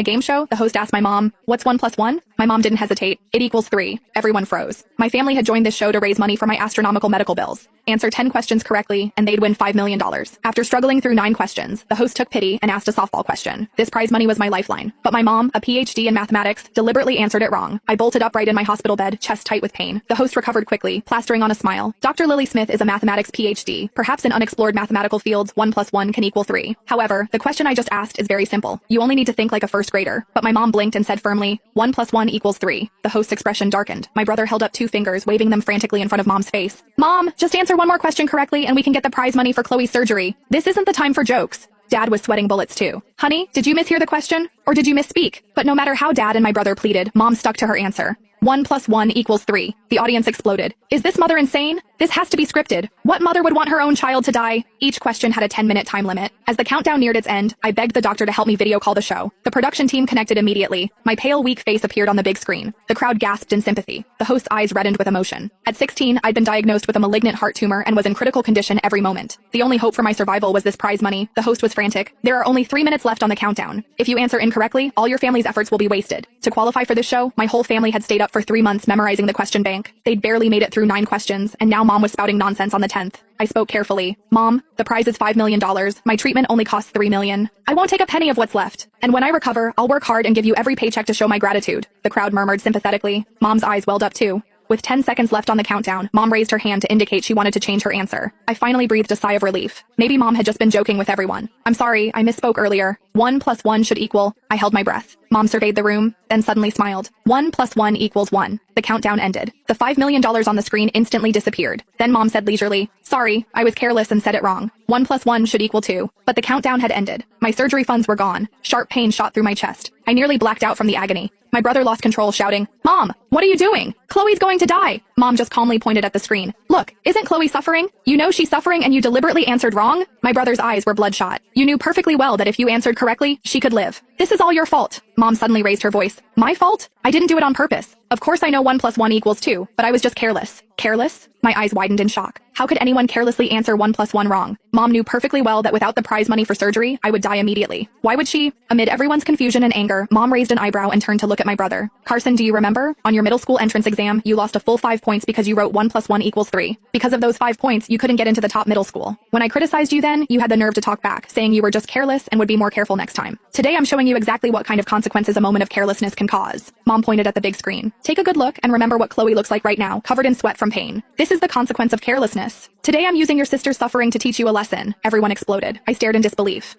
A game show? The host asked my mom, "What's 1 plus 1?" My mom didn't hesitate. "It equals 3. Everyone froze. My family had joined this show to raise money for my astronomical medical bills. Answer 10 questions correctly, and they'd win $5 million. After struggling through 9 questions, the host took pity and asked a softball question. This prize money was my lifeline. But my mom, a PhD in mathematics, deliberately answered it wrong. I bolted upright in my hospital bed, chest tight with pain. The host recovered quickly, plastering on a smile. Dr. Lily Smith is a mathematics PhD. Perhaps in unexplored mathematical fields, 1 plus 1 can equal 3. However, the question I just asked is very simple. You only need to think like a first grader. But my mom blinked and said firmly, 1 plus 1 equals 3. The host's expression darkened. My brother held up 2 fingers, waving them frantically in front of mom's face. "Mom, just answer one more question correctly and we can get the prize money for Chloe's surgery. This isn't the time for jokes." Dad was sweating bullets too. "Honey, did you mishear the question? Or did you misspeak?" But no matter how Dad and my brother pleaded, Mom stuck to her answer. 1 plus 1 equals 3. The audience exploded. Is this mother insane? This has to be scripted. What mother would want her own child to die? Each question had a 10-minute time limit. As the countdown neared its end, I begged the doctor to help me video call the show. The production team connected immediately. My pale, weak face appeared on the big screen. The crowd gasped in sympathy. The host's eyes reddened with emotion. At 16, I'd been diagnosed with a malignant heart tumor and was in critical condition every moment. The only hope for my survival was this prize money. The host was frantic. "There are only 3 minutes left on the countdown. If you answer incorrectly, all your family's efforts will be wasted." To qualify for this show, my whole family had stayed up for 3 months memorizing the question bank. They'd barely made it through 9 questions, and now Mom was spouting nonsense on the 10th. I spoke carefully. "Mom, the prize is $5 million. My treatment only costs $3 million. I won't take a penny of what's left. And when I recover, I'll work hard and give you every paycheck to show my gratitude." The crowd murmured sympathetically. Mom's eyes welled up too. With 10 seconds left on the countdown, Mom raised her hand to indicate she wanted to change her answer. I finally breathed a sigh of relief. Maybe Mom had just been joking with everyone. "I'm sorry, I misspoke earlier. 1 plus 1 should equal..." I held my breath. Mom surveyed the room, then suddenly smiled. 1 plus 1 equals 1. The countdown ended. The $5 million on the screen instantly disappeared. Then Mom said leisurely, "Sorry, I was careless and said it wrong. 1 plus 1 should equal 2. But the countdown had ended. My surgery funds were gone. Sharp pain shot through my chest. I nearly blacked out from the agony. My brother lost control, shouting, "Mom, what are you doing? Chloe's going to die." Mom just calmly pointed at the screen. "Look, isn't Chloe suffering? You know she's suffering and you deliberately answered wrong?" My brother's eyes were bloodshot. "You knew perfectly well that if you answered correctly, she could live. This is all your fault." Mom suddenly raised her voice. "My fault? I didn't do it on purpose. Of course I know 1 plus 1 equals 2, but I was just careless." "Careless?" My eyes widened in shock. How could anyone carelessly answer 1 plus 1 wrong? Mom knew perfectly well that without the prize money for surgery, I would die immediately. Why would she? Amid everyone's confusion and anger, Mom raised an eyebrow and turned to look at my brother. "Carson, do you remember? On your middle school entrance exam, you lost a full 5 points because you wrote 1 plus 1 equals 3. Because of those 5 points, you couldn't get into the top middle school. When I criticized you then, you had the nerve to talk back, saying you were just careless and would be more careful next time. Today I'm showing you exactly what kind of consequences a moment of carelessness can cause." Mom pointed at the big screen. "Take a good look and remember what Chloe looks like right now, covered in sweat from pain. This is the consequence of carelessness. Today I'm using your sister's suffering to teach you a lesson." Everyone exploded. I stared in disbelief.